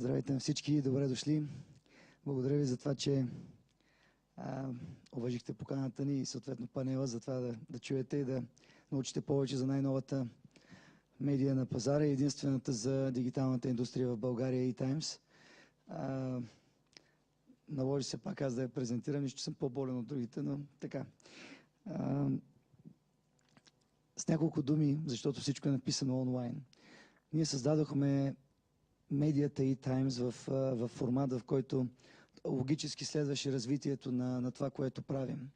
Здравейте на всички, добре дошли. Благодаря ви за това, че уважихте поканата ни и съответно панела за това да чуете и да научите повече за най-новата медия на пазара и единствената за дигиталната индустрия в България eTimes. Наложи се пак аз да я презентирам, нищо съм по-болен от другите, но така. С няколко думи, защото всичко е написано онлайн. Ние създадохме медията eTimes в формат, в който логически следваше развитието на това, което правим.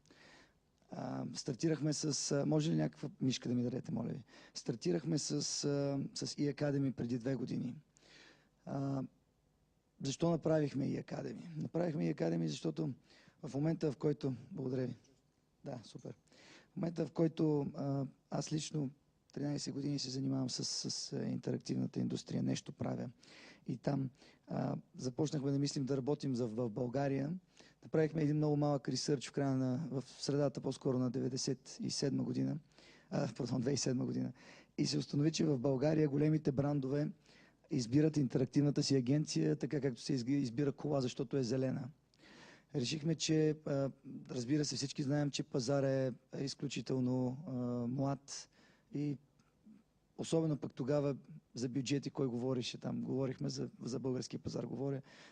Стартирахме с... Може ли някаква мишка да ми дадете, моля ви? Стартирахме с eAcademy преди 2 години. Защо направихме eAcademy? Направихме eAcademy, защото в момента, в който... Благодаря ви. Да, супер. В момента, в който аз лично 13 години се занимавам с интерактивната индустрия, нещо правя. И там започнахме да мислим да работим в България. Направихме един много малък ресърч в средата по-скоро на 97 година, 2007 година. И се установи, че в България големите брандове избират интерактивната си агенция, така както се избира кола, защото е зелена. Решихме, че разбира се, всички знаем, че пазар е изключително млад и особено пък тогава за бюджети, кой говореше там? Говорихме за българския пазар,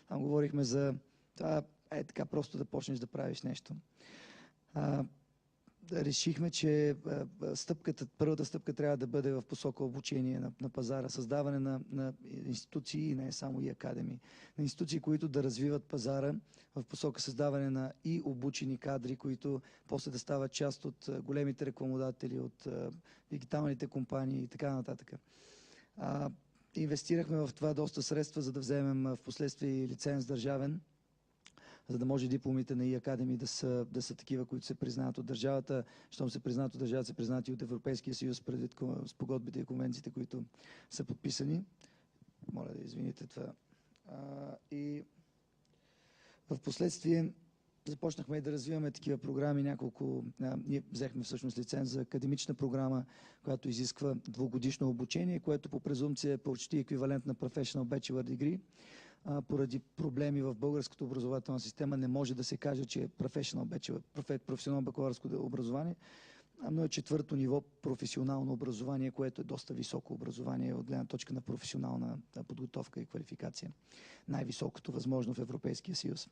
там говорихме за това, така просто да почнеш да правиш нещо. Решихме, че първата стъпка трябва да бъде в посока обучение на пазара, създаване на институции, не само eAcademy, на институции, които да развиват пазара в посока създаване на и обучени кадри, които после да стават част от големите рекламодатели, от дигиталните компании и така нататък. Инвестирахме в това доста средства, за да вземем в последствие лиценз държавен, за да може дипломите на eAcademy да са такива, които се признават от държавата. Щом се признават от държавата, се признават и от Европейския съюз, предвид спогодбите и конвенциите, които са подписани. Моля да извините това. И в последствие започнахме да развиваме такива програми. Ние взехме всъщност лиценз за академична програма, която изисква 2-годишно обучение, което по презумпция е почти еквивалент на Professional Bachelor Degree. Поради проблеми в българската образователна система не може да се каже, че е професионално бакалавърско образование, но е 4-то ниво професионално образование, което е доста високо образование от гледна точка на професионална подготовка и квалификация. Най-високото възможно в Европейския съюз.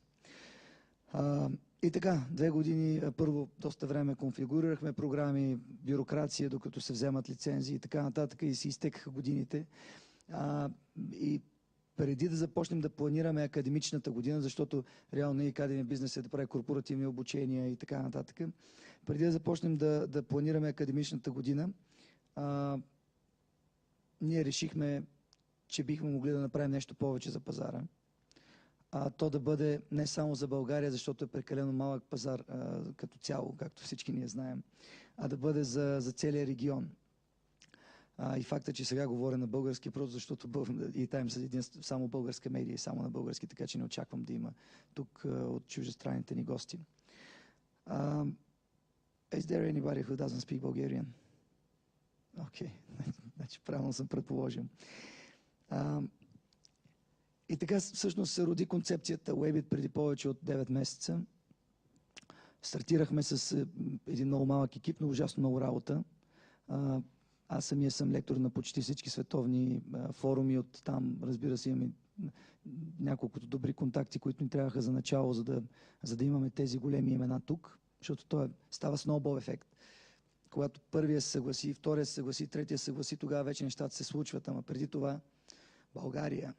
И така, 2 години, първо доста време конфигурирахме програми, бюрокрация, докато се вземат лицензии и така нататък, и се изтекаха годините. И преди да започнем да планираме академичната година, защото реално eAcademy бизнес е да прави корпоративни обучения и така нататък, преди да започнем да планираме академичната година, ние решихме, че бихме могли да направим нещо повече за пазара. То да бъде не само за България, защото е прекалено малък пазар като цяло, както всички ние знаем, а да бъде за целия регион. И факта, че сега говоря на български, просто защото eTimes е само българска медия и само на български, така че не очаквам да има тук от чуждестранните ни гости. Is there anybody who doesn't speak Bulgarian? Окей, значи правилно съм предположил. И така всъщност се роди концепцията Webit преди повече от 9 месеца. Стартирахме с един много малък екип, но ужасно много работа. Аз самия съм лектор на почти всички световни форуми. От там, разбира се, имаме няколкото добри контакти, които ни трябваха за начало, за да имаме тези големи имена тук, защото това става сноубол ефект. Когато първия се съгласи, втория се съгласи, третия се съгласи, тогава вече нещата се случват. Ама преди това България,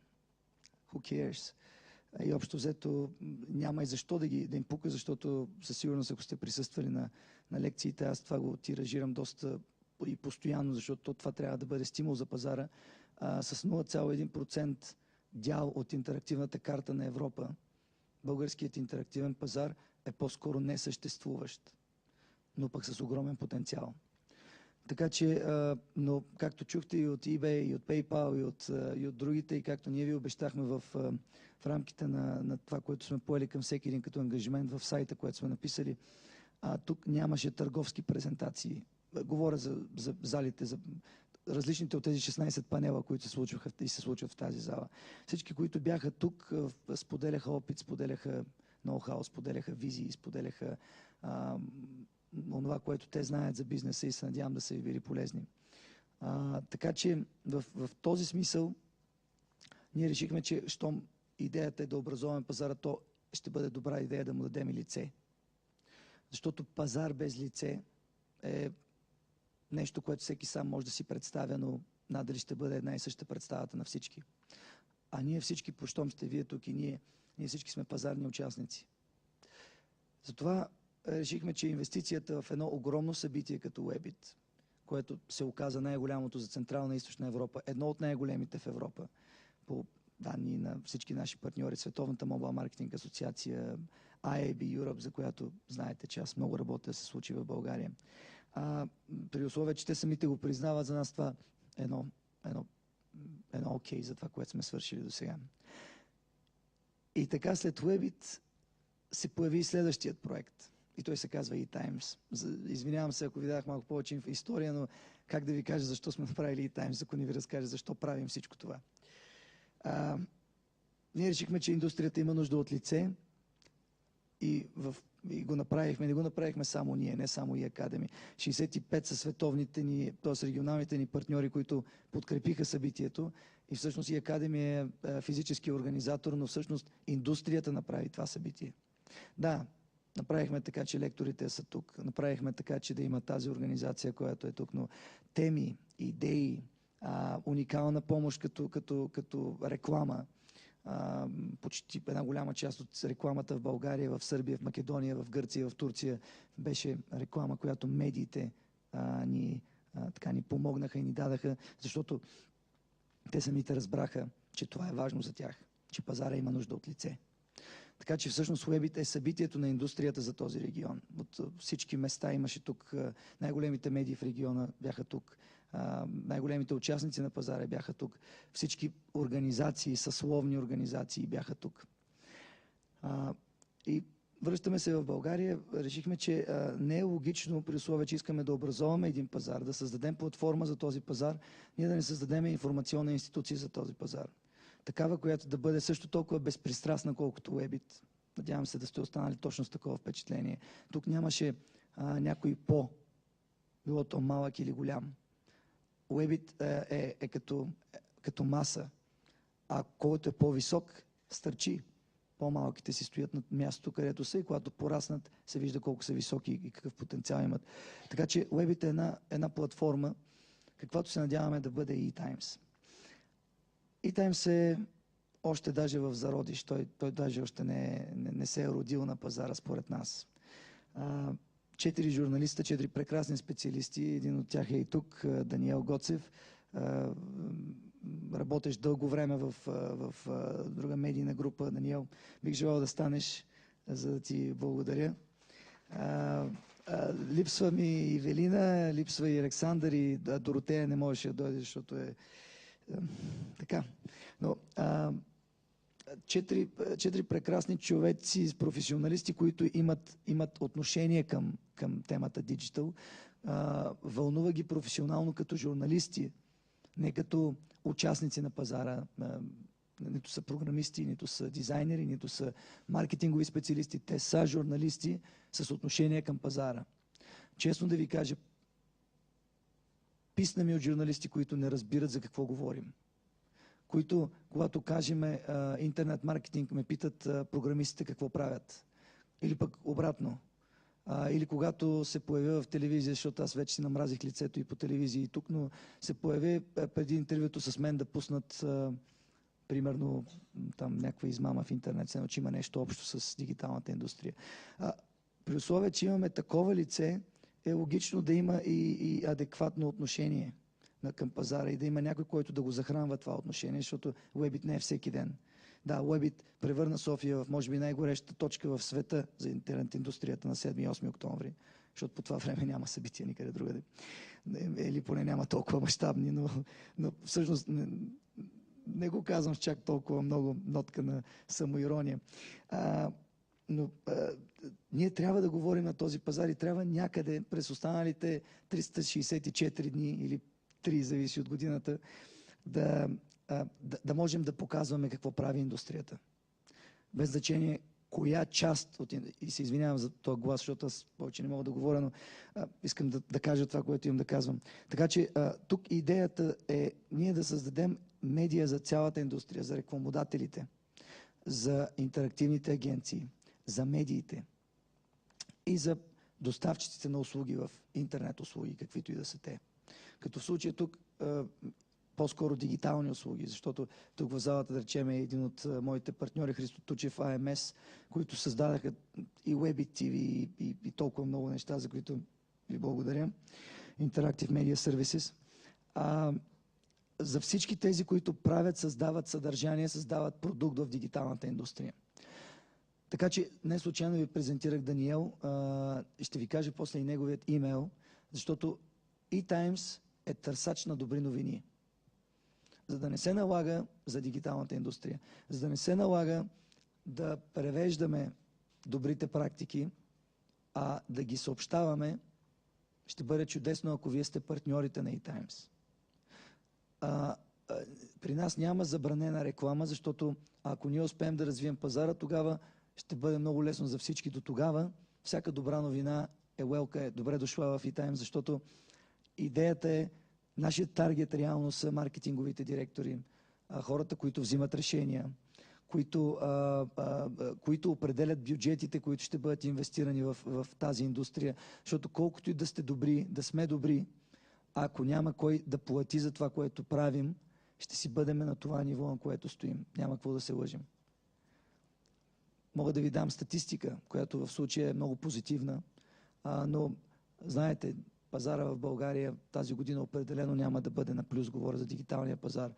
who cares? И общо взето няма и защо да им пука, защото със сигурност, ако сте присъствали на лекциите, аз това го тиражирам доста и постоянно, защото това трябва да бъде стимул за пазара. С 0,1% дял от интерактивната карта на Европа, българският интерактивен пазар е по-скоро несъществуващ, но пък с огромен потенциал. Така че, но както чухте и от eBay, и от PayPal, и от другите, и както ние ви обещахме в рамките на това, което сме поели към всеки един като ангажимент в сайта, което сме написали, тук нямаше търговски презентации. Говоря за залите, различните от тези 16 панела, които се случваха и се случват в тази зала. Всички, които бяха тук, споделяха опит, споделяха ноу-хау, споделяха визии, споделяха това, което те знаят за бизнеса и се надявам да са ви били полезни. Така че в този смисъл ние решихме, че щом идеята е да образуваме пазара, то ще бъде добра идея да му дадем и лице. Защото пазар без лице е нещо, което всеки сам може да си представя, но надали ще бъде една и съща представата на всички. А ние всички, щом сте вие тук и ние всички сме пазарни участници. Затова решихме, че инвестицията в едно огромно събитие като Webit, което се оказа най-голямото за Централна и Източна Европа, едно от най-големите в Европа, по данни на всички наши партньори, Световната Mobile Marketing асоциация, IAB Europe, за която знаете, че аз много работя, се случи в България. При условие, че те самите го признават, за нас това е едно окей за това, което сме свършили до сега. И така след Webit се появи следващият проект. И той се казва eTimes. Извинявам се, ако ви дадах малко повече история, но как да ви кажа защо сме направили eTimes, ако не ви разкажа защо правим всичко това. Ние решихме, че индустрията има нужда от лице и го направихме. Не го направихме само ние, не само eAcademy. 65 са световните ни, т.е. регионалните ни партньори, които подкрепиха събитието. И всъщност eAcademy е физически организатор, но всъщност индустрията направи това събитие. Да, направихме така, че лекторите са тук. Направихме така, че да има тази организация, която е тук, но теми, идеи, уникална помощ като реклама. Почти една голяма част от рекламата в България, в Сърбия, в Македония, в Гърция, в Турция беше реклама, която медиите ни помогнаха и ни дадаха, защото те самите разбраха, че това е важно за тях, че пазара има нужда от лице. Така че всъщност Webit е събитието на индустрията за този регион. От всички места имаше тук, най-големите медии в региона бяха тук, най-големите участници на пазара бяха тук, всички организации, съсловни организации бяха тук. И връщаме се в България, решихме, че не е логично, при условие, че искаме да образуваме един пазар, да създадем платформа за този пазар, ние да не създадем информационна институция за този пазар. Такава, която да бъде също толкова безпристрастна, колкото Webit. Надявам се да сте останали точно с такова впечатление. Тук нямаше някой било то малък или голям. Webit е като маса, а колкото е по-висок, стърчи. По-малките си стоят на мястото, където са и когато пораснат, се вижда колко са високи и какъв потенциал имат. Така че Webit е една платформа, каквато се надяваме да бъде eTimes. eTimes е още даже в зародиш. Той даже още не се е родил на пазара според нас. 4 журналиста, 4 прекрасни специалисти. Един от тях е и тук, Даниел Гоцев. Работещ дълго време в друга медийна група. Даниел, бих желал да станеш, за да ти благодаря. Липсва ми и Велина, липсва и Александър, и Доротея не можеше да дойде, защото е така. Но 4 прекрасни човеци, професионалисти, които имат отношение към темата диджитал. Вълнува ги професионално като журналисти, не като участници на пазара. Нито са програмисти, нито са дизайнери, нито са маркетингови специалисти. Те са журналисти с отношение към пазара. Честно да ви кажа, писна ми от журналисти, които не разбират за какво говорим. Които, когато кажем интернет маркетинг, ме питат програмистите какво правят. Или пък обратно. Или когато се появя в телевизия, защото аз вече си намразих лицето и по телевизии и тук, но се появи преди интервюто с мен да пуснат примерно там някаква измама в интернет, се че има нещо общо с дигиталната индустрия. При условие, че имаме такова лице, е логично да има и адекватно отношение към пазара и да има някой, който да го захранва това отношение, защото Webit не е всеки ден. Да, Webit превърна София в, може би, най-горещата точка в света за интернет индустрията на 7 и 8 октомври, защото по това време няма събития никъде другаде. Или поне няма толкова мащабни, но всъщност не го казвам с чак толкова много нотка на самоирония. Но ние трябва да говорим на този пазар и трябва някъде през останалите 364 дни или 3, зависи от годината, да можем да показваме какво прави индустрията. Без значение коя част от... И се извинявам за този глас, защото аз повече не мога да говоря, но искам да кажа това, което имам да казвам. Така че тук идеята е ние да създадем медия за цялата индустрия, за рекламодателите, за интерактивните агенции, за медиите и за доставчиците на услуги в интернет услуги, каквито и да са те. Като в случая тук по-скоро дигитални услуги, защото тук в залата, да речем, е един от моите партньори, Христо Тучев, АМС, които създадаха и Webit TV и толкова много неща, за които ви благодаря. Interactive Media Services. За всички тези, които правят, създават съдържание, създават продукт в дигиталната индустрия. Така че не случайно ви презентирах Даниел. Ще ви кажа после и неговият имейл, защото eTimes е търсач на добри новини. За да не се налага за дигиталната индустрия, за да не се налага да превеждаме добрите практики, а да ги съобщаваме, ще бъде чудесно, ако вие сте партньорите на eTimes. При нас няма забранена реклама, защото ако ние успеем да развием пазара, тогава ще бъде много лесно за всички. До тогава всяка добра новина е добре дошла в eTimes, защото идеята е, нашият таргет реално са маркетинговите директори, хората, които взимат решения, които определят бюджетите, които ще бъдат инвестирани в тази индустрия. Защото колкото и да сте добри, да сме добри, ако няма кой да плати за това, което правим, ще си бъдем на това ниво, на което стоим. Няма какво да се лъжим. Мога да ви дам статистика, която в случая е много позитивна, но знаете, пазара в България тази година определено няма да бъде на плюс, говоря за дигиталния пазар.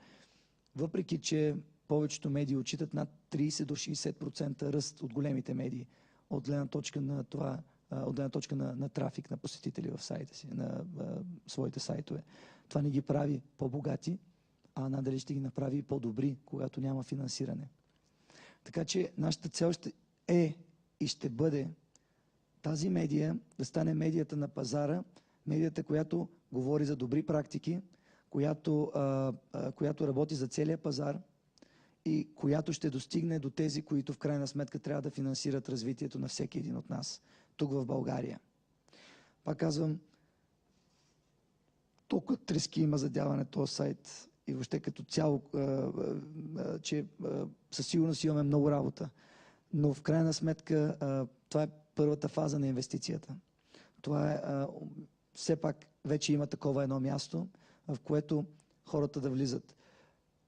Въпреки че повечето медии отчитат над 30 до 60% ръст от големите медии, от гледна точка на това, от гледна точка на трафик на посетители в сайта си, на своите сайтове. Това не ги прави по-богати, а надали ще ги направи по-добри, когато няма финансиране. Така че нашата цел е и ще бъде тази медия да стане медията на пазара, медията, която говори за добри практики, която работи за целия пазар и която ще достигне до тези, които в крайна сметка трябва да финансират развитието на всеки един от нас, тук в България. Пак казвам, толкова трески има задяване този сайт и въобще като цяло, че със сигурност имаме много работа. Но в крайна сметка това е първата фаза на инвестицията. Това е, все пак вече има такова едно място, в което хората да влизат.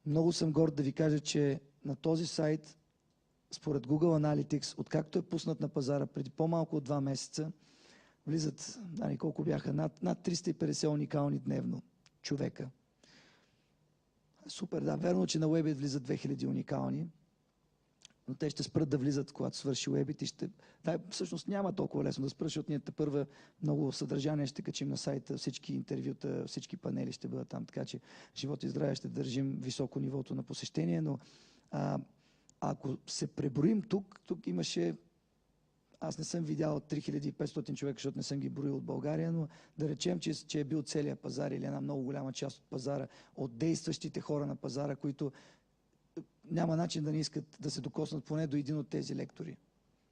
Много съм горд да ви кажа, че на този сайт, според Google Analytics, откакто е пуснат на пазара преди по-малко от 2 месеца, влизат, колко бяха, над 350 уникални дневно човека. Супер, да, верно, че на Webit влизат 2000 уникални, но те ще спрат да влизат, когато свърши Webit и ще... Да, всъщност няма толкова лесно да спрат, защото ние тепърва много съдържание ще качим на сайта, всички интервюта, всички панели ще бъдат там, така че живот и здраве ще държим високо нивото на посещение, но ако се преброим тук имаше... Аз не съм видял 3500 човека, защото не съм ги броил от България, но да речем, че е бил целият пазар или една много голяма част от пазара, от действащите хора на пазара, които няма начин да не искат да се докоснат поне до един от тези лектори.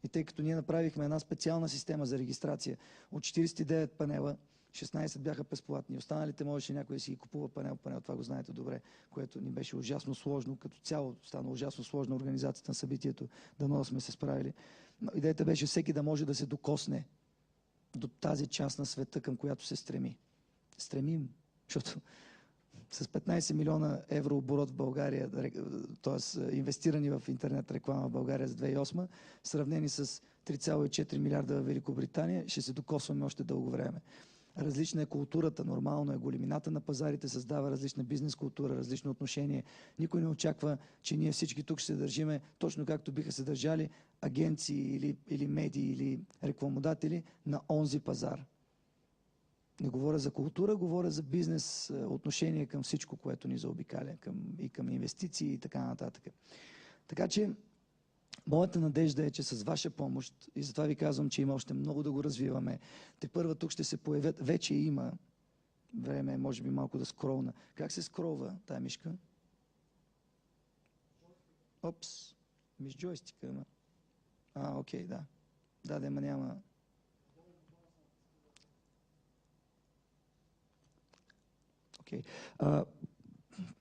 И тъй като ние направихме една специална система за регистрация, от 49 панела, 16 бяха безплатни. Останалите можеше някой да си ги купува панел, това го знаете добре, което ни беше ужасно сложно, като цяло стана ужасно сложна организацията на събитието, дано сме се справили. Но идеята беше всеки да може да се докосне до тази част на света, към която се стреми. Стремим, защото с 15 милиона евро оборот в България, т.е. инвестирани в интернет реклама в България за 2008, сравнени с 3,4 милиарда в Великобритания, ще се докосваме още дълго време. Различна е културата, нормално е, големината на пазарите създава различна бизнес култура, различно отношение. Никой не очаква, че ние всички тук ще се държиме точно както биха се държали агенции или медии или рекламодатели на онзи пазар. Не говоря за култура, говоря за бизнес отношение към всичко, което ни заобикаля, и към инвестиции и така нататък. Така че моята надежда е, че с ваша помощ, и затова ви казвам, че има още много да го развиваме, тепърва тук ще се появят, вече има Време е, може би, малко да скролна. Как се скролва тая мишка? Опс. Миш джойстика, ама. Окей, да. Да, ма няма. Окей.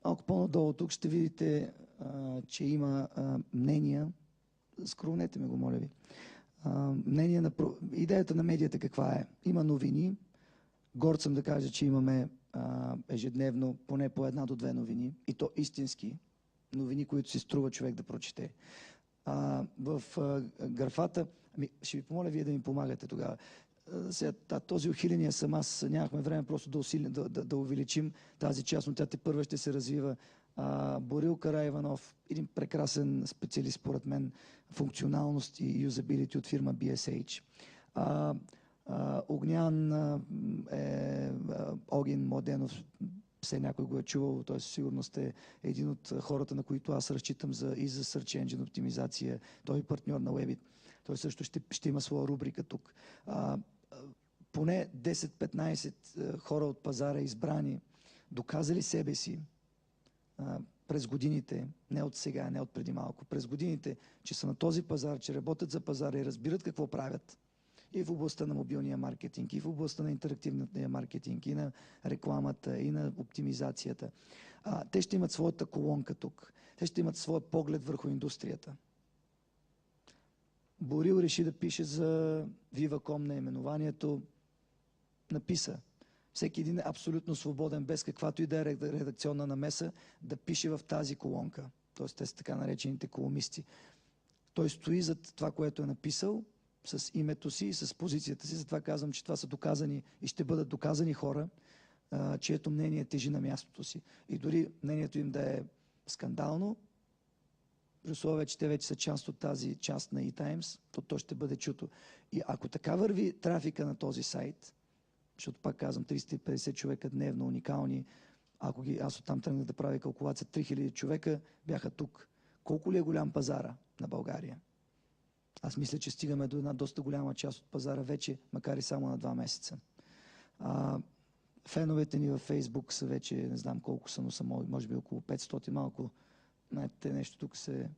Малко по-надолу тук ще видите, че има мнения. Скролнете ме го, моля ви. Идеята на медията каква е? Има новини. Горд съм да кажа, че имаме ежедневно поне по 1 до 2 новини. И то истински новини, които си струва човек да прочете. В графата, ще ви помоля вие да ми помагате тогава. Този ухиления съм аз, нямахме време просто да увеличим тази част, но тя тепърва ще се развива. Борил Караиванов, един прекрасен специалист, според мен, функционалност и юзабилити от фирма BSH. Огнян Огин Младенов, все някой го е чувал, той със сигурност е един от хората, на които аз разчитам и за Search Engine оптимизация. Той е партньор на Webit. Той също ще има своя рубрика тук. Поне 10-15 хора от пазара избрани, доказали себе си през годините, не от сега, не от преди малко, през годините, че са на този пазар, че работят за пазара и разбират какво правят. И в областта на мобилния маркетинг, и в областта на интерактивния маркетинг, и на рекламата, и на оптимизацията. Те ще имат своята колонка тук. Те ще имат своя поглед върху индустрията. Борил реши да пише за Viva.com наименованието. Написа. Всеки един е абсолютно свободен, без каквато и да е редакционна намеса, да пише в тази колонка. Тоест, те са така наречените колумисти. Той стои зад това, което е написал, с името си и с позицията си. Затова казвам, че това са доказани и ще бъдат доказани хора, чието мнение тежи на мястото си. И дори мнението им да е скандално, при условие, че те вече са част от тази част на eTimes, то ще бъде чуто. И ако така върви трафика на този сайт, защото пак казвам, 350 човека дневно, уникални, аз оттам тръгнах да правя калкулация, 3000 човека бяха тук. Колко ли е голям пазара на България? Аз мисля, че стигаме до една доста голяма част от пазара вече, макар и само на 2 месеца. Феновете ни във Фейсбук са вече, не знам колко са, но са може би около 500 малко. Знаете, нещо тук се...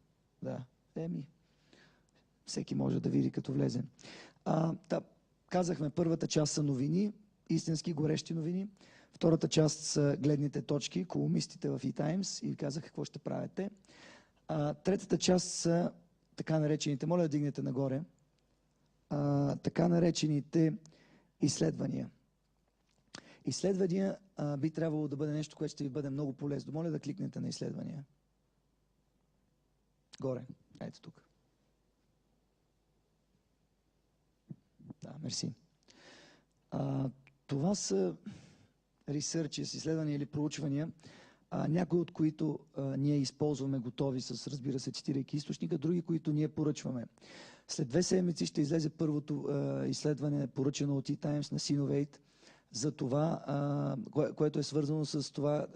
Да, всеки може да види като влезе. Казахме, първата част са новини, истински горещи новини. Втората част са гледните точки, колумистите в eTimes и казах какво ще правите. Третата част са така наречените, моля да дигнете нагоре, така наречените изследвания. Изследвания би трябвало да бъде нещо, което ще ви бъде много полезно. Моля да кликнете на изследвания. Горе. Ето тук. Да, мерси. Това са ресърчи, изследвания или проучвания, някои от които ние използваме готови с, разбира се, цитирайки източника, други, които ние поръчваме. След 2 седмици ще излезе първото изследване, поръчено от eTimes на Sinovate, за това, което е свързано с това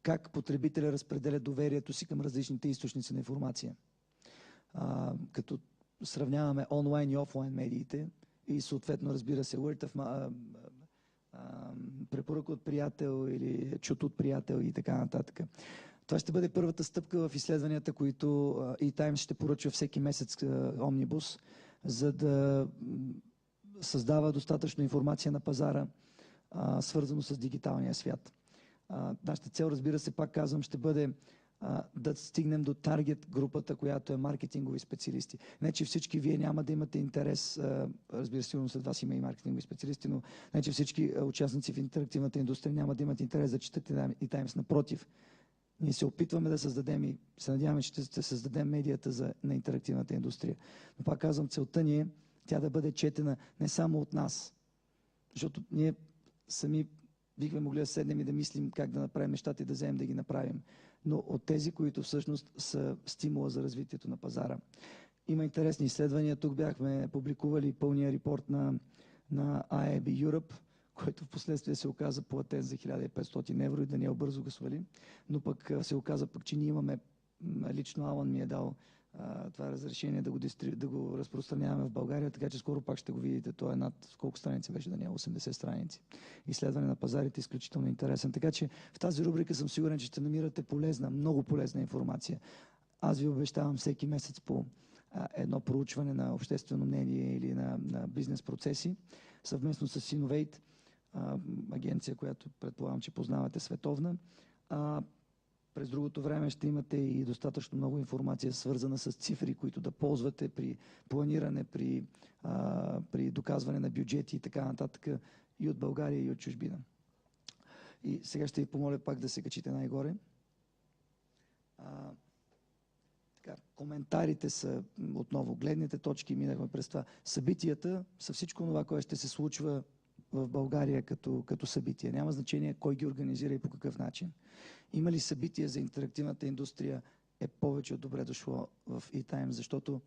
как потребителя разпределя доверието си към различните източници на информация. Като сравняваме онлайн и офлайн медиите и съответно, разбира се, word of препоръка от приятел или чут от приятел и така нататък. Това ще бъде първата стъпка в изследванията, които eTimes ще поръчва всеки месец Омнибус, за да създава достатъчно информация на пазара, свързано с дигиталния свят. Нашата цел, разбира се, пак казвам, ще бъде да стигнем до таргет групата, която е маркетингови специалисти. Не, че всички вие няма да имате интерес, разбира се, сигурно след вас има и маркетингови специалисти, но не, че всички участници в интерактивната индустрия няма да имат интерес да четат eTimes. Напротив, ние се опитваме да създадем и се надяваме, че ще създадем медията на интерактивната индустрия. Но пак казвам, целта ни е тя да бъде четена не само от нас, защото ние сами бихме могли да седнем и да мислим как да направим нещата и да вземем да ги направим. Но от тези, които всъщност са стимула за развитието на пазара. Има интересни изследвания. Тук бяхме публикували пълния репорт на IAB Europe, който в последствие се оказа платен за 1500 евро и Даниел бързо го свали. Но пък се оказа, че ние имаме, лично Алан ми е дал това разрешение да го разпространяваме в България, така че скоро пак ще го видите. То е над колко страници беше, да няма 80 страници. Изследване на пазарите е изключително интересен. Така че в тази рубрика съм сигурен, че ще намирате полезна, много полезна информация. Аз ви обещавам всеки месец по едно проучване на обществено мнение или на бизнес процеси, съвместно с Innovate, агенция, която предполагам, че познавате, световна. През другото време ще имате и достатъчно много информация, свързана с цифри, които да ползвате при планиране, при доказване на бюджети и така нататък, и от България, и от чужбина. И сега ще ви помоля пак да се качите най-горе. Коментарите са отново гледните точки, минахме през това. Събитията са всичко това, което ще се случва в България като събития. Няма значение кой ги организира и по какъв начин. Има ли събития за интерактивната индустрия, е повече от добре дошло в eTime, защото,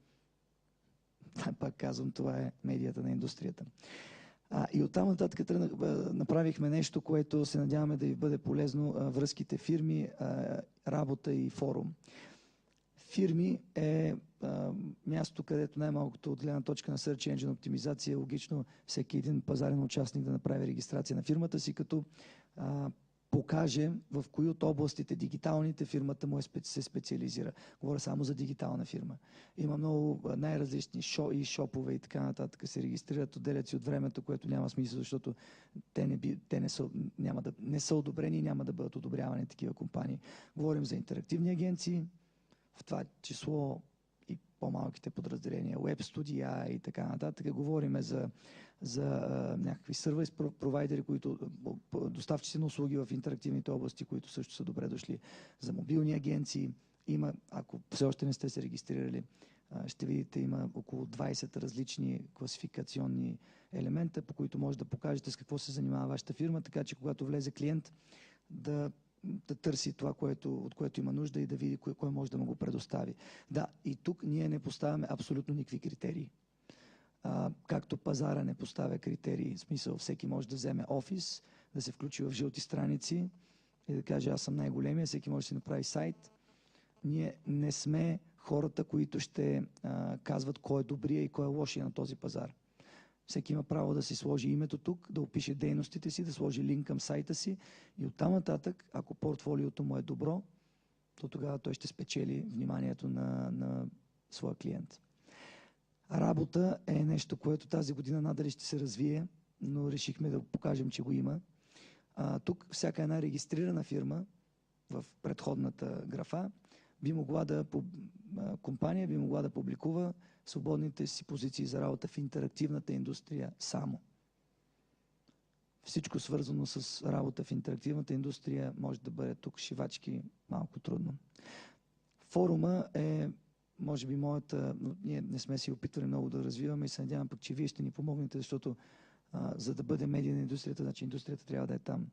пак казвам, това е медията на индустрията. И оттам нататък направихме нещо, което се надяваме да ви бъде полезно. Връзките фирми, работа и форум. Фирми е място, където най-малкото от гледна точка на Search Engine оптимизация е логично всеки един пазарен участник да направи регистрация на фирмата си, като покаже в кои от областите дигиталните фирмата му се специализира. Говоря само за дигитална фирма. Има много най-различни шопове и така нататък се регистрират, отделят си от времето, което няма смисъл, защото те не са одобрени и няма да бъдат одобрявани такива компании. Говорим за интерактивни агенции, в това число и по-малките подразделения, Web Studio и така нататък. Говорим за някакви сервис провайдери, доставчици на услуги в интерактивните области, които също са добре дошли. За мобилни агенции има, ако все още не сте се регистрирали, ще видите, има около 20 различни класификационни елемента, по които може да покажете с какво се занимава вашата фирма, така че когато влезе клиент да търси това, от което има нужда и да види кой може да му го предостави. Да, и тук ние не поставяме абсолютно никакви критерии. Както пазара не поставя критерии, в смисъл всеки може да вземе офис, да се включи в жълти страници и да каже аз съм най-големия, всеки може да си направи сайт. Ние не сме хората, които ще казват кой е добрия и кой е лошия на този пазар. Всеки има право да си сложи името тук, да опише дейностите си, да сложи линк към сайта си и оттам нататък, ако портфолиото му е добро, то тогава той ще спечели вниманието на своя клиент. Работа е нещо, което тази година надали ще се развие, но решихме да покажем, че го има. Тук всяка една регистрирана фирма в предходната графа компания би могла да публикува свободните си позиции за работа в интерактивната индустрия само. Всичко свързано с работа в интерактивната индустрия може да бъде тук шивачки малко трудно. Форума е, може би, ние не сме си опитвали много да развиваме и се надявам пък, че вие ще ни помогнете, защото за да бъде медийна индустрията, значи индустрията трябва да е там.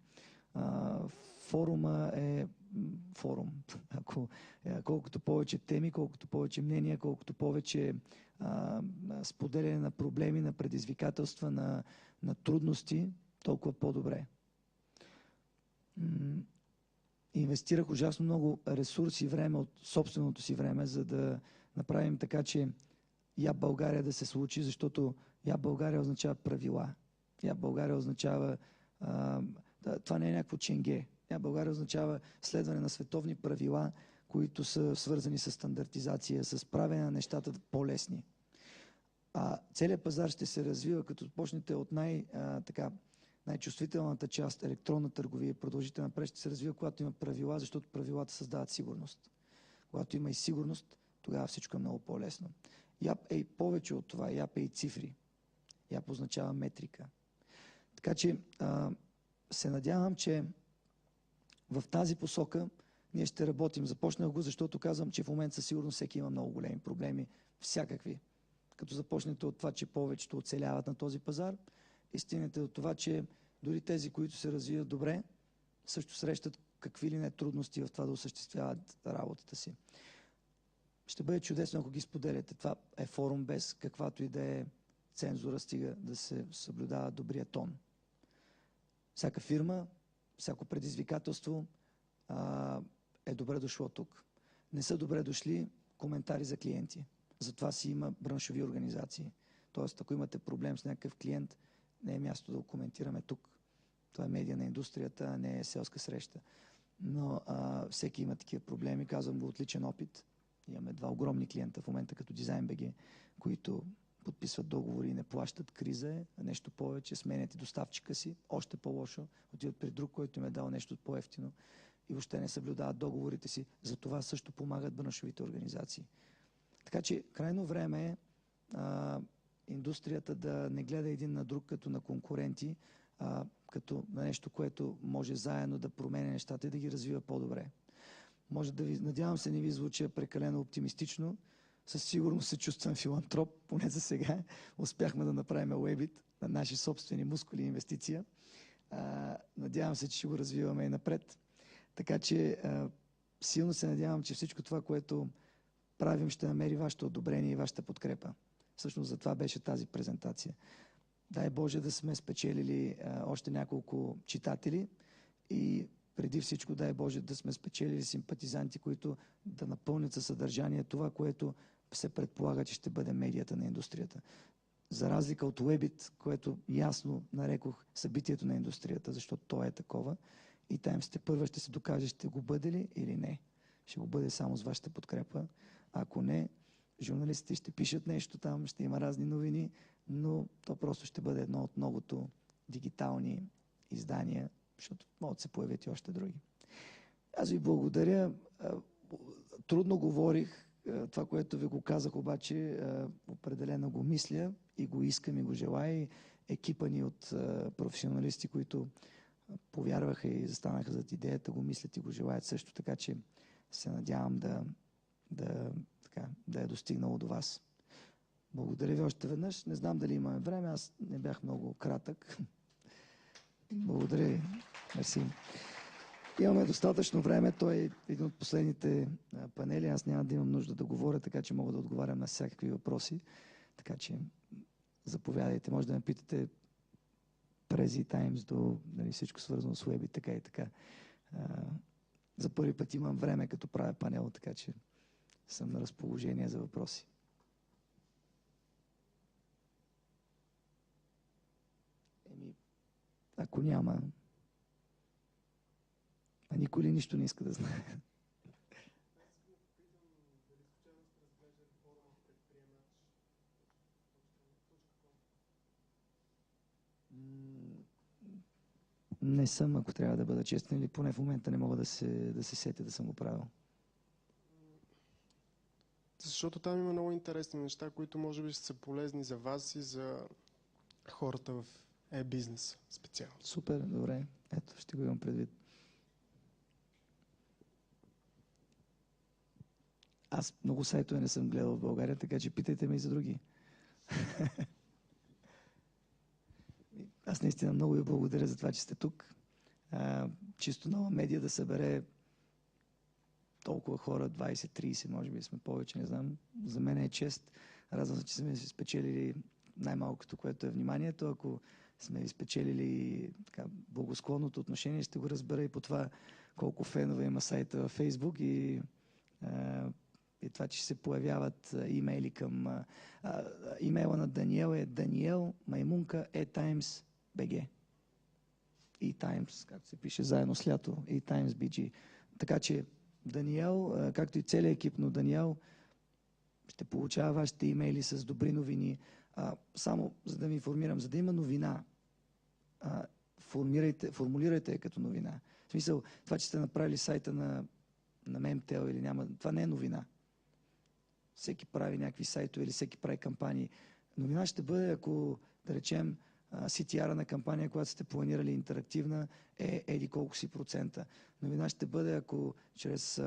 Форума е форум. Колкото повече теми, колкото повече мнения, колкото повече споделяне на проблеми, на предизвикателства, на трудности, толкова по-добре. Инвестирах ужасно много ресурси и време от собственото си време, за да направим така, че Я България да се случи, защото Я България означава правила. Я България означава това не е някакво ченге. България означава следване на световни правила, които са свързани с стандартизация, с правене на нещата по-лесни. Целият пазар ще се развива, като почнете от най-чувствителната част, електронна търговия, продължите напред, ще се развива, когато има правила, защото правилата създават сигурност. Когато има и сигурност, тогава всичко е много по-лесно. ЯП е и повече от това. ЯП е и цифри. ЯП означава метрика. Така че се надявам, че в тази посока ние ще работим. Започнах го, защото казвам, че в момента със сигурност всеки има много големи проблеми. Всякакви. Като започнете от това, че повечето оцеляват на този пазар, и стигнете от това, че дори тези, които се развиват добре, също срещат какви ли не трудности в това да осъществяват работата си. Ще бъде чудесно, ако ги споделяте. Това е форум без каквато и да е цензура, стига да се съблюдава добрия тон. Всяка фирма, всяко предизвикателство е добре дошло тук. Не са добре дошли коментари за клиенти. Затова си има браншови организации. Тоест, ако имате проблем с някакъв клиент, не е място да го коментираме тук. Това е медия на индустрията, а не е селска среща. Но всеки има такива проблеми. Казвам го от личен опит. Имаме 2 огромни клиента в момента като DesignBG, които подписват договори и не плащат. Криза е. Нещо повече, сменят и доставчика си. Още по-лошо. Отиват при друг, който им е дал нещо по-евтино и въобще не съблюдават договорите си. За това също помагат браншовите организации. Така че крайно време е индустрията да не гледа един на друг като на конкуренти, като на нещо, което може заедно да променя нещата и да ги развива по-добре. Може да ви, надявам се, не ви звуча прекалено оптимистично. Със сигурност се чувствам филантроп, поне за сега. Успяхме да направим Webbit на наши собствени мускули и инвестиция. Надявам се, че ще го развиваме и напред. Така че силно се надявам, че всичко това, което правим, ще намери вашето одобрение и вашата подкрепа. Всъщност за това беше тази презентация. Дай Боже да сме спечелили още няколко читатели и преди всичко дай Боже да сме спечелили симпатизанти, които да напълнят със съдържание това, което се предполага, че ще бъде медията на индустрията. За разлика от Webbit, което ясно нарекох събитието на индустрията, защото то е такова, и Таймс първа ще се докаже, ще го бъде ли или не. Ще го бъде само с вашата подкрепа. Ако не, журналистите ще пишат нещо там, ще има разни новини, но то просто ще бъде едно от многото дигитални издания, защото могат да се появят и още други. Аз ви благодаря. Трудно говорих. Това, което ви го казах, обаче определено го мисля и го искам и го желая. Екипа ни от професионалисти, които повярваха и застанаха зад идеята, го мислят и го желаят също, така че се надявам да е достигнало до вас. Благодаря ви още веднъж. Не знам дали имаме време, аз не бях много кратък. Благодаря ви. Мерси. Имаме достатъчно време. Той е един от последните панели. Аз няма да имам нужда да говоря, така че мога да отговарям на всякакви въпроси. Така че заповядайте. Може да ме питате през Times до всичко свързано с Web и така и така. За първи път имам време, като правя панел, така че съм на разположение за въпроси. Ако няма, а никой ли нищо не иска да знае? Не съм, ако трябва да бъда честен, или поне в момента не мога да се сетя да съм го правил. Защото там има много интересни неща, които може би ще са полезни за вас и за хората в e-бизнес специално. Супер, добре. Ето, ще го имам предвид. Аз много сайтове не съм гледал в България, така че питайте ме и за други. Аз наистина много ви благодаря за това, че сте тук. Чисто нова медия да събере толкова хора, 20-30, може би сме повече, не знам. За мен е чест. Радвам се, че сме спечелили най-малкото, което е вниманието. Ако сме спечелили благосклонното отношение, ще го разбера и по това колко фенове има сайта във Фейсбук и това, че се появяват имейли към... имейла на Даниел е daniel@times.bg e-Times, както се пише заедно с лято, e-Times.bg. Така че Даниел, както и целият екип на Даниел, ще получава вашите имейли с добри новини. Само за да ви информирам, за да има новина, формулирайте като новина. В смисъл, това, че сте направили сайта на Memtel или няма, това не е новина. Всеки прави някакви сайтове или всеки прави кампании. Новина ще бъде, ако, да речем, CTR-а на кампания, която сте планирали интерактивна, е еди колко си %. Новина ще бъде, ако чрез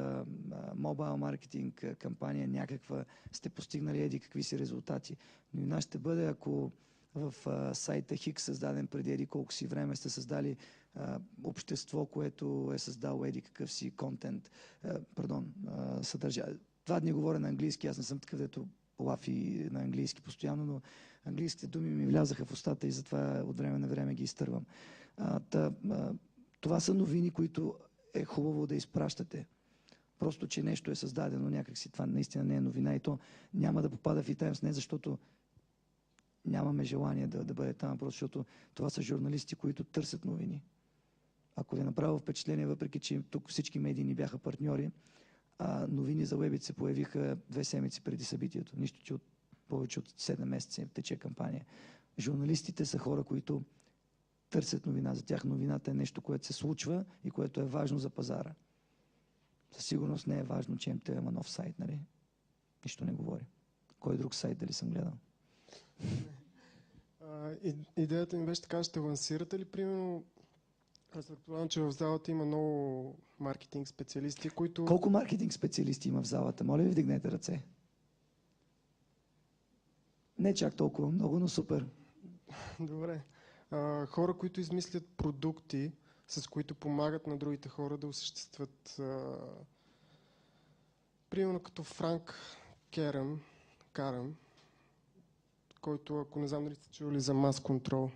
мобайл маркетинг кампания някаква сте постигнали еди какви си резултати. Новина ще бъде, ако в сайта Хикс, създаден преди еди колко си време, сте създали общество, което е създало еди какъв си контент, съдържание. 2 дни говоря на английски, аз не съм такъв, дето лафи на английски постоянно, но английските думи ми влязаха в устата и затова от време на време ги изтървам. Това са новини, които е хубаво да изпращате. Просто, че нещо е създадено някакси, това наистина не е новина и то няма да попада в E-Times, не защото нямаме желание да бъде там, просто защото това са журналисти, които търсят новини. Ако ви направя впечатление, въпреки че тук всички медии ни бяха партньори, новини за Уебит се появиха 2 седмици преди събитието. Нищо, че повече от 7 месеца тече кампания. Журналистите са хора, които търсят новина. За тях новината е нещо, което се случва и което е важно за пазара. Със сигурност не е важно, че МТ има нов сайт, нали? Нищо не говори. Кой друг сайт дали съм гледал? Идеята ми беше така, ще лансирате ли, примерно, аз предполагам, че в залата има много маркетинг специалисти, които... Колко маркетинг специалисти има в залата? Моля ви, вдигнете ръце. Не чак толкова много, но супер. Добре. Хора, които измислят продукти, с които помагат на другите хора да осъществят... примерно като Франк Карам, който, ако не знам дали сте чували за Mass Control.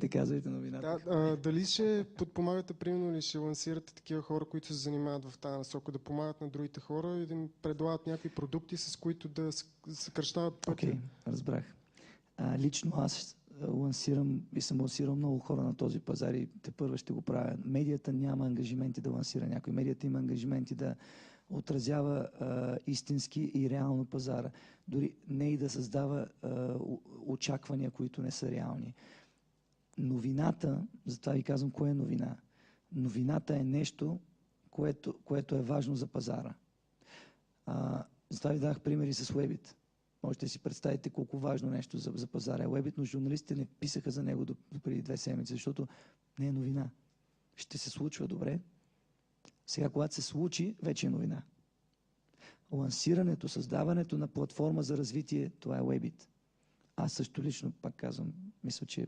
Казвайте новината. Дали ще подпомагате, примерно, или ще лансирате такива хора, които се занимават в тази насока, да помагат на другите хора и да им предлагат някакви продукти, с които да съкръщават пътя? Окей, разбрах. Лично аз лансирам и съм лансирал много хора на този пазар и тепърва ще го правя. Медията няма ангажименти да лансира някой. Медията има ангажименти да отразява истински и реално пазара. Дори не и да създава очаквания, които не са реални. Новината, затова ви казвам кое е новина. Новината е нещо, което е важно за пазара. Затова ви дах примери с Уебит. Можете да си представите колко важно нещо за пазара е Уебит, но журналистите не писаха за него до преди 2 седмици, защото не е новина. Ще се случва добре. Сега, когато се случи, вече е новина. Лансирането, създаването на платформа за развитие, това е Уебит. Аз също лично, пак казвам, мисля, че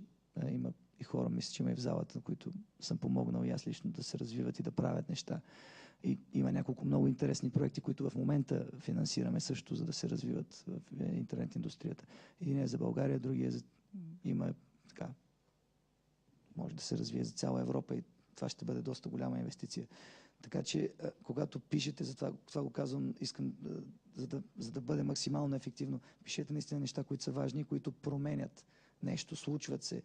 има и хора, мисля, че има и в залата, на които съм помогнал и аз лично да се развиват и да правят неща. И има няколко много интересни проекти, които в момента финансираме също, за да се развиват в интернет индустрията. Един е за България, другия има така, може да се развие за цяла Европа и това ще бъде доста голяма инвестиция. Така че, когато пишете, за това го казвам, искам, за да бъде максимално ефективно, пишете наистина неща, които са важни, които променят нещо, случват се.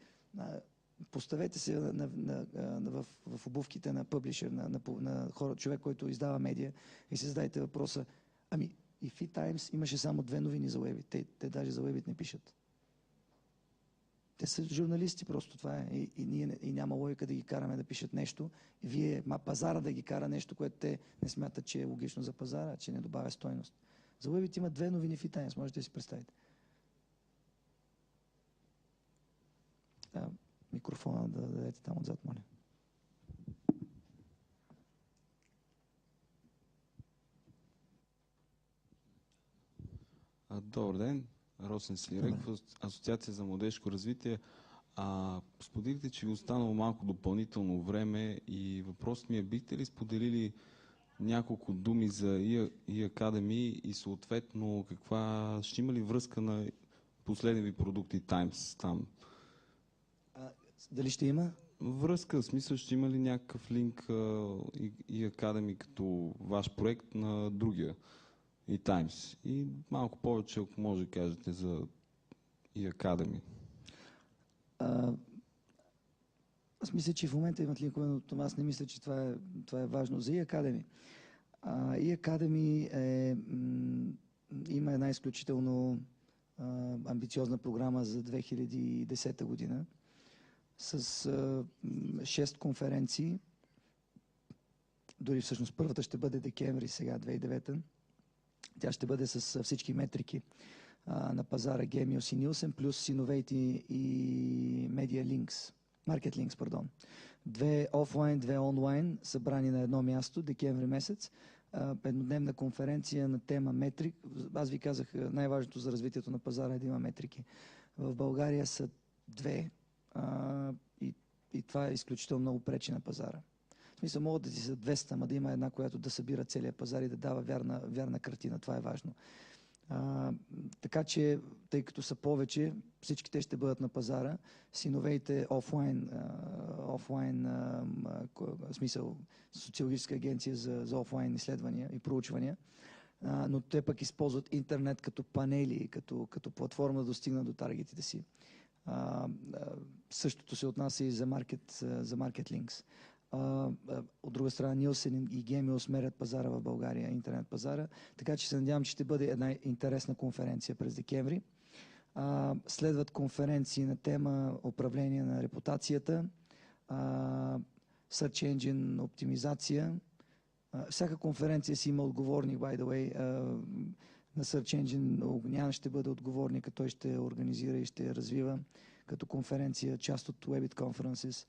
Поставете се в обувките на пъблишер, на хора, човек, който издава медия и се задайте въпроса, и в E-Times имаше само 2 новини за Уебит. Те даже за Уебит не пишат. Те са журналисти, просто това е. И няма логика да ги караме да пишат нещо. Пазара да ги кара нещо, което те не смятат, че е логично за пазара, че не добавя стойност. За Уебит има 2 новини в E-Times, можете да си представите. Микрофона да дадете там отзад, моля. Добър ден, Росен Сирек, Асоциация за младежко развитие. Споделите, че ви останало малко допълнително време и въпросът ми е, бихте ли споделили няколко думи за E-Academy и съответно ще има ли връзка на последния ви продукт E-Times там? Дали ще има? Връзка, в смисъл, ще има ли някакъв линк E-Academy като ваш проект на другия E-Times? И малко повече, ако може да кажете за E-Academy. Аз мисля, че в момента имат линкове, но аз не мисля, че това е важно. За E-Academy. E-Academy има една изключително амбициозна програма за 2010 година с 6 конференции. Дори всъщност първата ще бъде декември сега, 2009. Тя ще бъде с всички метрики на пазара Gemios и Nielsen, плюс Innovate и Media Links, Market Links, пардон. 2 офлайн, 2 онлайн, събрани на едно място, декември месец. Еднодневна конференция на тема метрик. Аз ви казах, най-важното за развитието на пазара е да има метрики. В България са 2 и това е изключително много пречи на пазара. В смисъл, могат да ти са 200, ама да има една, която да събира целия пазар и да дава вярна картина. Това е важно. Така че, тъй като са повече, всички те ще бъдат на пазара. Синовеите офлайн, в смисъл социологическа агенция за офлайн изследвания и проучвания, но те пък използват интернет като панели, като платформа да достигнат до таргетите си. Същото се отнася и за Market Links. От друга страна, Nielsen и Gemios мерят пазара в България, интернет пазара, така че се надявам, че ще бъде една интересна конференция през декември. Следват конференции на тема управление на репутацията, Search Engine оптимизация. Всяка конференция си има отговорник, by the way. На Search Engine Огнян ще бъде отговорник, а той ще организира и ще развива като конференция, част от Webit Conferences.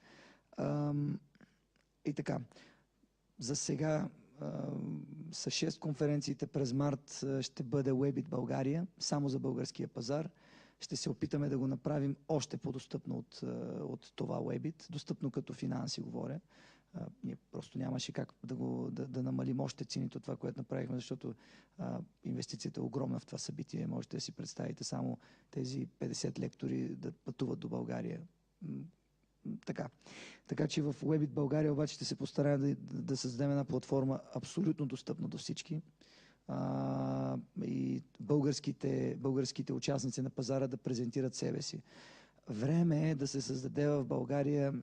И така, за сега са 6 конференциите. През март ще бъде Webit България, само за българския пазар. Ще се опитаме да го направим още по-достъпно от това Webit, достъпно като финанси говоря. Ние просто нямаше как да намалим още цените от това, което направихме, защото инвестицията е огромна в това събитие. Можете да си представите само тези 50 лектори да пътуват до България. Така че в Webit България обаче ще се постараем да създадем една платформа абсолютно достъпна до всички. И българските участници на пазара да презентират себе си. Време е да се създаде в България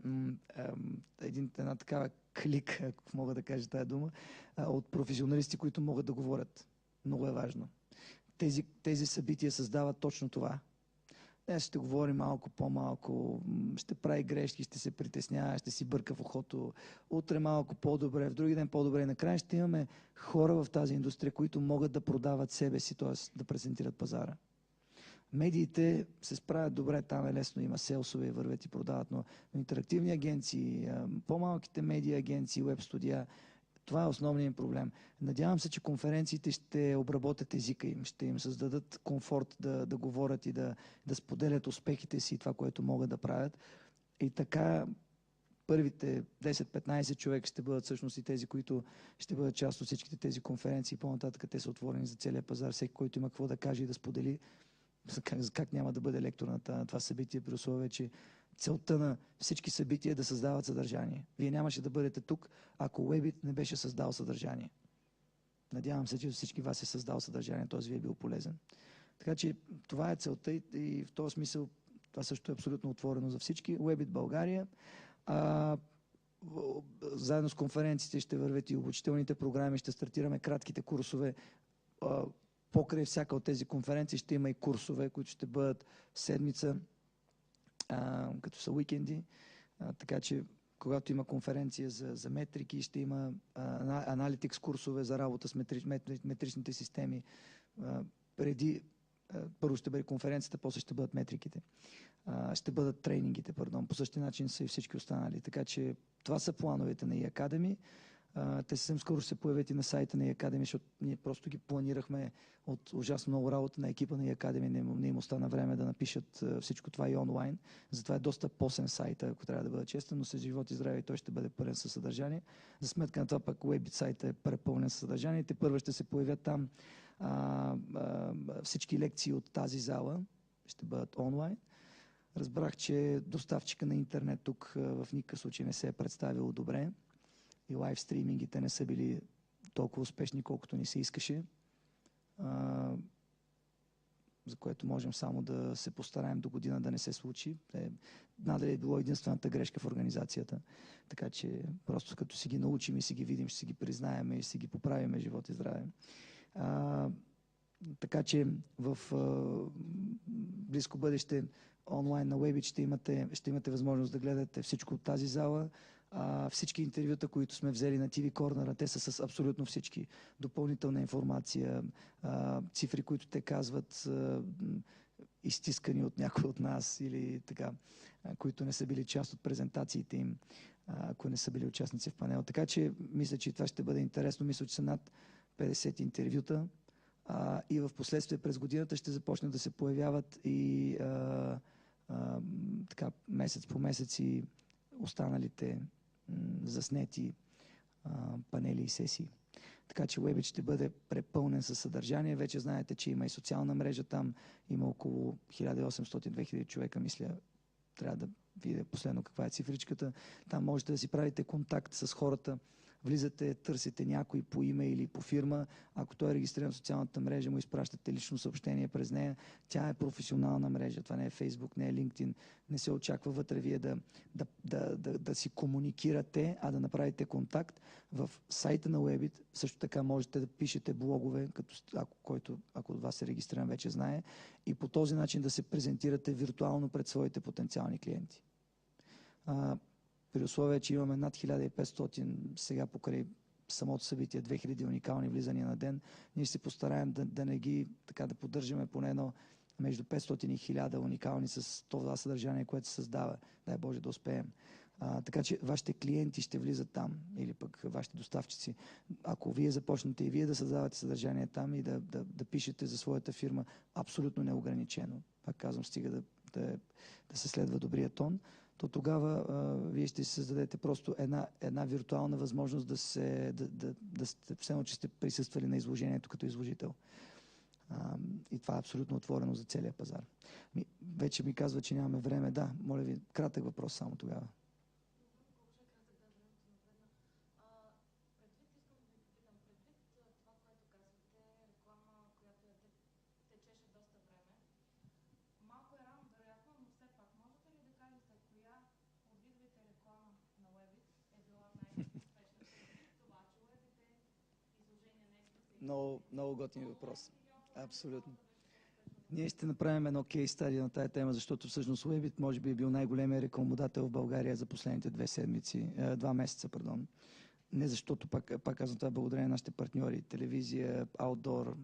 една такава клика, ако мога да кажа тая дума, от професионалисти, които могат да говорят. Много е важно. Тези събития създават точно това. Днес ще говори малко по-малко, ще прави грешки, ще се притеснява, ще си бърка в ухото. Утре малко по-добре, в други ден по-добре. И накрая ще имаме хора в тази индустрия, които могат да продават себе си, т.е. да презентират пазара. Медиите се справят добре, там е лесно, има селсове, вървят и продават, но интерактивни агенции, по-малките медиа агенции, веб студия, това е основният им проблем. Надявам се, че конференциите ще обработят езика им, ще им създадат комфорт да говорят и да споделят успехите си и това, което могат да правят. И така първите 10-15 човек ще бъдат всъщност и тези, които ще бъдат част от всичките тези конференции. По-нататък те са отворени за целия пазар. Всеки, който има какво да каже и да сподели, как няма да бъде лектор на това събитие, при условие, че целта на всички събития е да създават съдържание. Вие нямаше да бъдете тук, ако Webit не беше създал съдържание. Надявам се, че всички вас е създал съдържание, т.е. ви е бил полезен. Така че това е целта и в този смисъл това също е абсолютно отворено за всички. Webit България. Заедно с конференциите ще вървят и обучителните програми, ще стартираме кратките курсове. Покрай всяка от тези конференции ще има и курсове, които ще бъдат седмица, като са уикенди. Така че, когато има конференция за метрики, ще има аналитикс курсове за работа с метричните системи. Първо ще бъде конференцията, после ще бъдат метриките. Ще бъдат тренингите, по същия начин са и всички останали. Така че това са плановете на eAcademy. Те съвсем скоро ще се появят и на сайта на eAcademy, защото ние просто ги планирахме от ужасно много работа на екипа на eAcademy. Не им остана време да напишат всичко това и онлайн. Затова е доста посен сайта, ако трябва да бъда честен, но с живот и здраве и той ще бъде пълен със съдържание. За сметка на това пък Webit сайта е препълнен със съдържание. Те първо ще се появят там всички лекции от тази зала. Ще бъдат онлайн. Разбрах, че доставчика на интернет тук в никакъв случай не се е представил добре. И лайв стримингите не са били толкова успешни, колкото ни се искаше. За което можем само да се постараем до година да не се случи. Надали е било единствената грешка в организацията. Така че просто като си ги научим и си ги видим, ще си ги признаем и си ги поправим живот и здраве. Така че в близко бъдеще онлайн на Webit ще имате възможност да гледате всичко от тази зала. Всички интервюта, които сме взели на TV Corner, те са с абсолютно всички. Допълнителна информация, цифри, които те казват, изтискани от някой от нас или така, които не са били част от презентациите им, ако не са били участници в панел. Така че мисля, че това ще бъде интересно. Мисля, че са над 50 интервюта и в последствие през годината ще започнат да се появяват и така, месец по месец и останалите заснети панели и сесии. така че Webit ще бъде препълнен със съдържание. Вече знаете, че има и социална мрежа там, има около 1800-2000 човека, мисля, трябва да видя последно каква е цифричката. Там можете да си правите контакт с хората, влизате, търсите някой по име или по фирма. Ако той е регистриран в социалната мрежа, му изпращате лично съобщение през нея. Тя е професионална мрежа. Това не е Facebook, не е LinkedIn. Не се очаква вътре вие да си комуникирате, а да направите контакт. В сайта на Webit също така можете да пишете блогове, ако от вас е регистриран, вече знае, и по този начин да се презентирате виртуално пред своите потенциални клиенти. При условие, че имаме над 1500 сега покрай самото събитие, 2000 уникални влизания на ден, ние ще се постараем да не ги така да поддържаме поне между 500 и 1000 уникални с това съдържание, което се създава. Дай Боже да успеем. Така че вашите клиенти ще влизат там или пък вашите доставчици. Ако вие започнете и вие да създавате съдържание там и да пишете за своята фирма абсолютно неограничено, пак казвам, стига да се следва добрия тон, то тогава вие ще си създадете просто една виртуална възможност да все едно, че сте присъствали на изложението като изложител. И това е абсолютно отворено за целия пазар. Вече ми казва, че нямаме време. Да, моля ви, кратък въпрос само тогава. Много готин въпрос. Абсолютно. Ние ще направим едно кейс стадия на тая тема, защото всъщност Webit може би е бил най-големият рекламодател в България за последните 2 месеца. Не защото, пак казвам това, благодарение на нашите партньори, телевизия, аутдор.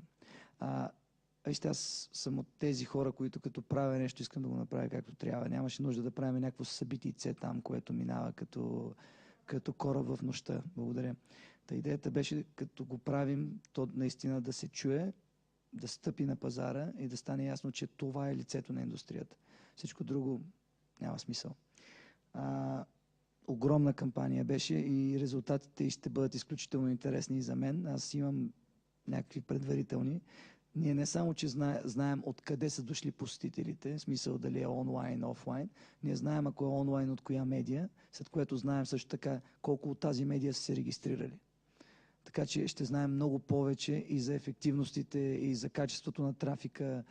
Вижте, аз съм от тези хора, които като правя нещо, искам да го направя както трябва. Нямаше нужда да правим някакво събитийце там, което минава като кораб в нощта. Благодаря. Та идеята беше, като го правим, то наистина да се чуе, да стъпи на пазара и да стане ясно, че това е лицето на индустрията. Всичко друго няма смисъл. Огромна кампания беше и резултатите ще бъдат изключително интересни и за мен. Аз имам някакви предварителни. Ние не само, че знаем откъде са дошли посетителите, в смисъл дали е онлайн, офлайн, ние знаем ако е онлайн от коя медия, след което знаем също така колко от тази медия са се регистрирали. Така че ще знаем много повече и за ефективностите, и за качеството на трафика.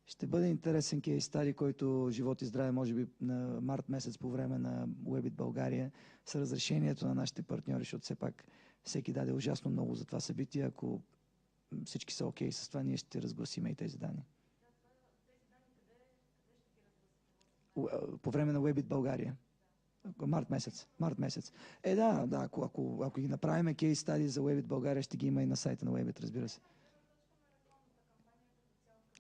Ще бъде интересен кейс стади, който живот и здраве, може би на март месец по време на Webit България, с разрешението на нашите партньори, защото все пак всеки даде ужасно много за това събитие. Ако всички са окей с това, ние ще разгласим и тези данни. По време на Webit България. Март месец. Да, ако ги направим кейс стади за Webit България, ще ги има и на сайта на Webit, разбира се.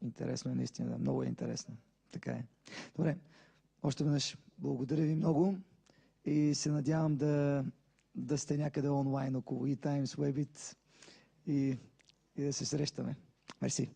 Интересно е наистина, да. Много е интересно. Така е. Добре, още веднъж благодаря ви много и се надявам да сте някъде онлайн около eTimes, Webit и да се срещаме. Мерси.